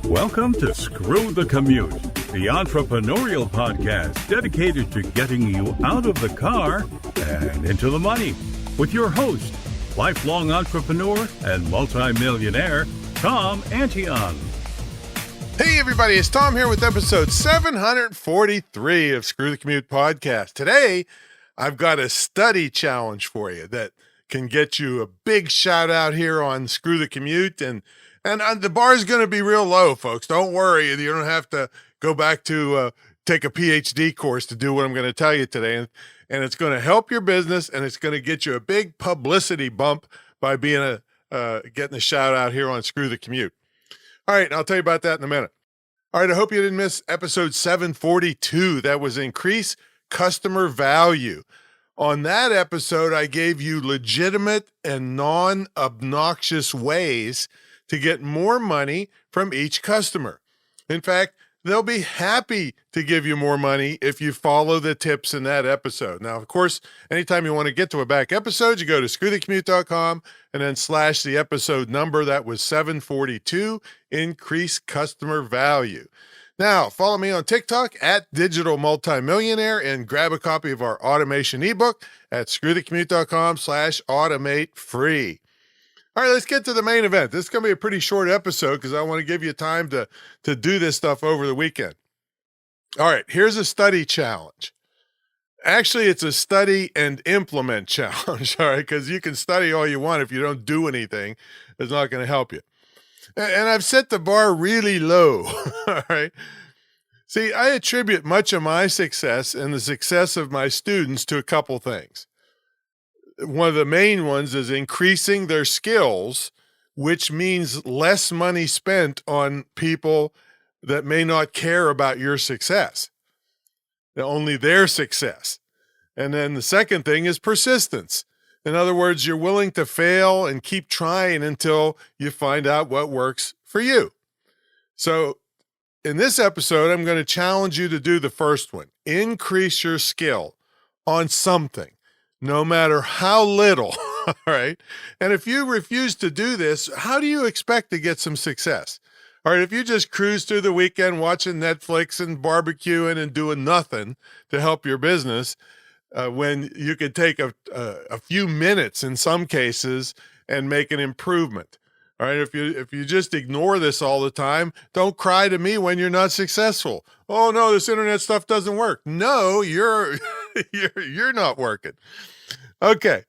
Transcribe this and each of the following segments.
Welcome to Screw the Commute, the entrepreneurial podcast dedicated to getting you out of the car and into the money, with your host, lifelong entrepreneur and multimillionaire, Tom Antion. Hey everybody, it's Tom here with episode 743 of Screw the Commute podcast. Today, I've got a study challenge for you that can get you a big shout out here on Screw the Commute. And the bar is going to be real low, folks. Don't worry. You don't have to go back to take a PhD course to do what I'm going to tell you today. And it's going to help your business, and it's going to get you a big publicity bump by being getting a shout out here on Screw the Commute. All right, I'll tell you about that in a minute. All right, I hope you didn't miss episode 742. That was increase customer value. On that episode, I gave you legitimate and non-obnoxious ways to get more money from each customer. In fact, they'll be happy to give you more money if you follow the tips in that episode. Now, of course, anytime you want to get to a back episode, you go to screwthecommute.com and then / the episode number. That was 742, increase customer value. Now, follow me on TikTok at Digital Multimillionaire and grab a copy of our automation ebook at screwthecommute.com/automate free. All right, let's get to the main event. This is going to be a pretty short episode because I want to give you time to do this stuff over the weekend. All right, here's a study challenge. Actually, it's a study and implement challenge, all right, because you can study all you want. If you don't do anything, it's not going to help you. And I've set the bar really low, all right? See, I attribute much of my success and the success of my students to a couple things. One of the main ones is increasing their skills, which means less money spent on people that may not care about your success, only their success. And then the second thing is persistence. In other words, you're willing to fail and keep trying until you find out what works for you. So in this episode, I'm going to challenge you to do the first one. Increase your skill on something, no matter how little, all right? And if you refuse to do this, how do you expect to get some success? All right, if you just cruise through the weekend watching Netflix and barbecuing and doing nothing to help your business, when you could take a few minutes in some cases and make an improvement. All right, if you just ignore this all the time, don't cry to me when you're not successful. Oh no, this internet stuff doesn't work. No, you're not working. Okay.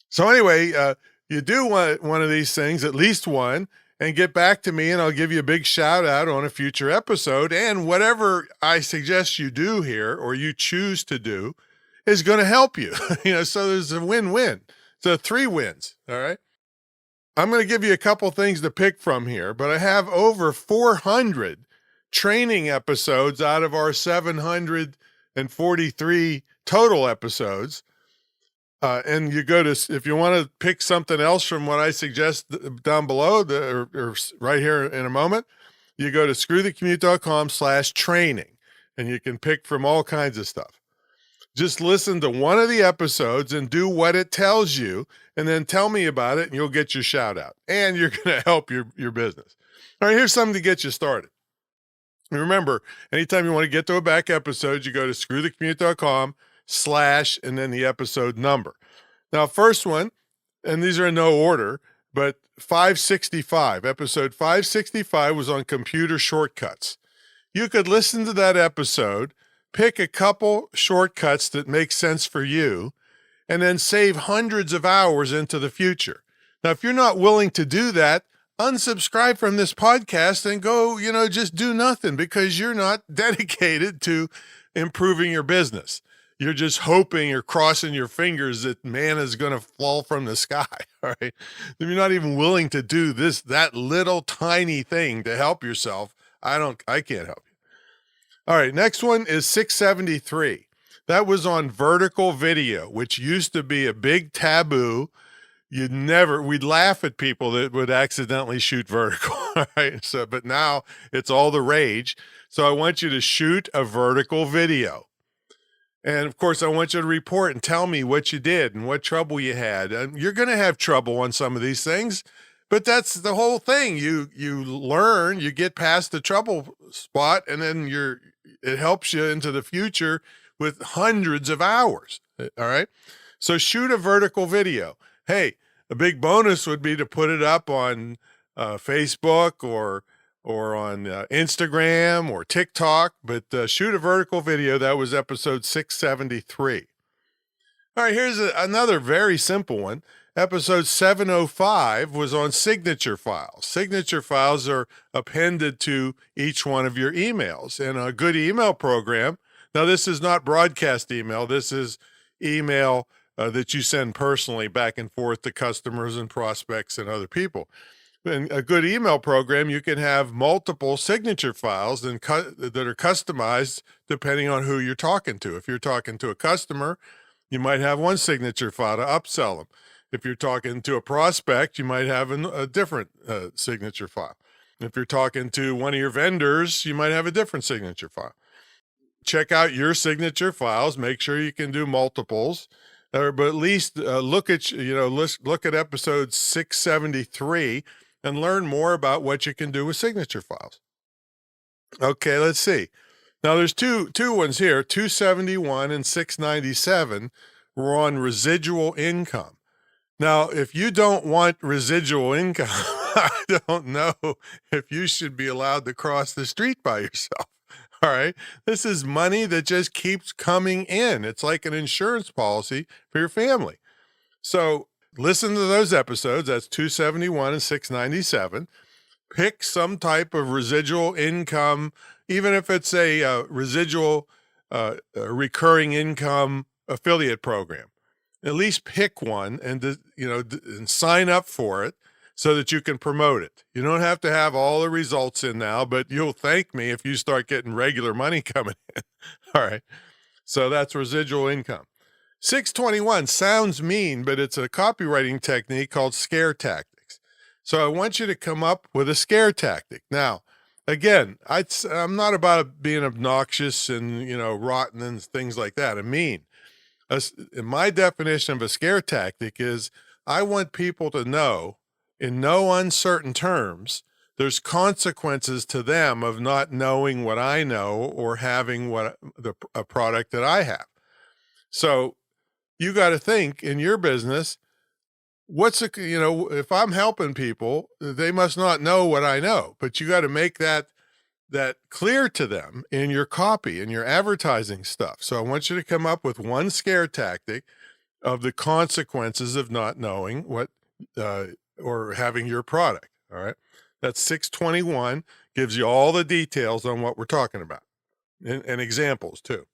So anyway, you do want one of these things, at least one, and get back to me and I'll give you a big shout out on a future episode. And whatever I suggest you do here or you choose to do is going to help you. So there's a win-win. So 3 wins. All right. I'm going to give you a couple things to pick from here, but I have over 400 training episodes out of our 743 total episodes. And you go to, if you want to pick something else from what I suggest down below, or right here in a moment, you go to screwthecommute.com/training, and you can pick from all kinds of stuff. Just listen to one of the episodes and do what it tells you, and then tell me about it, and you'll get your shout out, and you're going to help your business. All right, here's something to get you started. And remember, anytime you want to get to a back episode, you go to screwthecommute.com/ and then the episode number. Now, first one, and these are in no order, but 565, episode 565 was on computer shortcuts. You could listen to that episode, pick a couple shortcuts that make sense for you, and then save hundreds of hours into the future. Now, if you're not willing to do that, unsubscribe from this podcast and go, just do nothing because you're not dedicated to improving your business. You're just hoping or crossing your fingers that man is going to fall from the sky. All right. If you're not even willing to do that little tiny thing to help yourself, I can't help you. All right, next one is 673. That was on vertical video, which used to be a big taboo. We'd laugh at people that would accidentally shoot vertical, all right? But now it's all the rage. So I want you to shoot a vertical video. And of course, I want you to report and tell me what you did and what trouble you had. And you're going to have trouble on some of these things, But that's the whole thing. You learn, you get past the trouble spot, and then it helps you into the future with hundreds of hours. All right. So shoot a vertical video. Hey, a big bonus would be to put it up on Facebook or on Instagram or TikTok, but shoot a vertical video. That was episode 673. All right, here's another very simple one. Episode 705 was on signature files. Signature files are appended to each one of your emails. And a good email program, now this is not broadcast email, this is email that you send personally back and forth to customers and prospects and other people. In a good email program, you can have multiple signature files that are customized depending on who you're talking to. If you're talking to a customer, you might have one signature file to upsell them. If you're talking to a prospect, you might have a different signature file. If you're talking to one of your vendors, you might have a different signature file. Check out your signature files. Make sure you can do multiples, but at least look at episode 673 and learn more about what you can do with signature files. Okay, let's see. Now there's two ones here, 271 and 697 were on residual income. Now, if you don't want residual income, I don't know if you should be allowed to cross the street by yourself. All right. This is money that just keeps coming in. It's like an insurance policy for your family. So listen to those episodes. That's 271 and 697. Pick some type of residual income, even if it's a residual recurring income affiliate program. At least pick one and sign up for it so that you can promote it. You don't have to have all the results in now, but you'll thank me if you start getting regular money coming in. All right. So that's residual income. 621 sounds mean, but it's a copywriting technique called scare tactics. So I want you to come up with a scare tactic. Now, again, I'm not about being obnoxious and, rotten and things like that. I mean, my definition of a scare tactic is I want people to know in no uncertain terms, there's consequences to them of not knowing what I know or having a product that I have. So you got to think in your business, if I'm helping people, they must not know what I know, but you got to make that clear to them in your copy and your advertising stuff. So I want you to come up with one scare tactic of the consequences of not knowing what or having your product. All right. That's 621, gives you all the details on what we're talking about and examples too.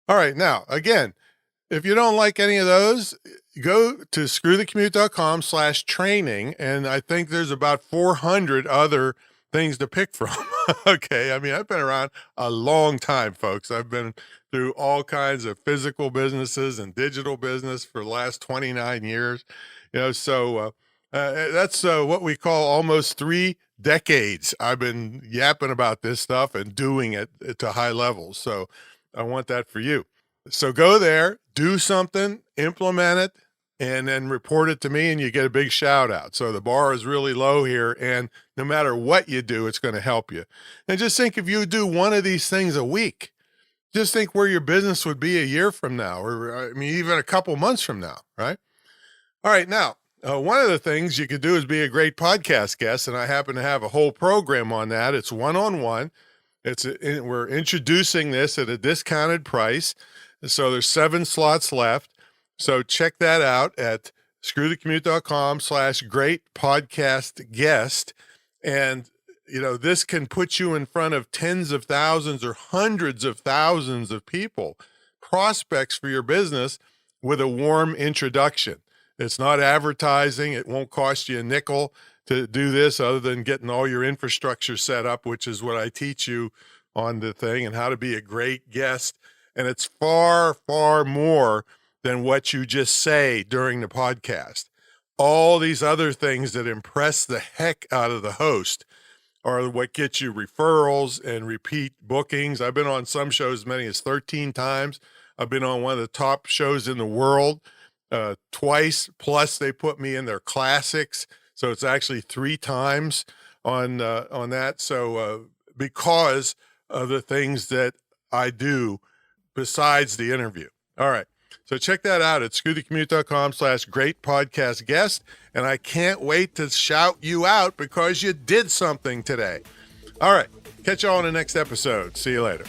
All right. Now, again, if you don't like any of those, go to screwthecommute.com/training. And I think there's about 400 other things to pick from. Okay. I mean, I've been around a long time, folks. I've been through all kinds of physical businesses and digital business for the last 29 years. So that's what we call almost 3 decades. I've been yapping about this stuff and doing it to high levels. So I want that for you. So go there, do something, implement it, and then report it to me, and you get a big shout out. So the bar is really low here, and no matter what you do, it's going to help you. And just think, if you do one of these things a week, just think where your business would be a year from now, or even a couple months from now, right? All right, now, one of the things you could do is be a great podcast guest, and I happen to have a whole program on that. It's one-on-one. We're introducing this at a discounted price. So there's 7 slots left. So check that out at screwthecommute.com/great-podcast-guest. And, this can put you in front of tens of thousands or hundreds of thousands of people, prospects for your business, with a warm introduction. It's not advertising. It won't cost you a nickel to do this other than getting all your infrastructure set up, which is what I teach you on the thing, and how to be a great guest. And it's far, far more than what you just say during the podcast. All these other things that impress the heck out of the host are what gets you referrals and repeat bookings. I've been on some shows as many as 13 times. I've been on one of the top shows in the world twice, plus they put me in their classics. So it's actually 3 times on that. So because of the things that I do besides the interview. All right. So check that out at screwthecommute.com/great podcast guest. And I can't wait to shout you out because you did something today. All right. Catch you all in the next episode. See you later.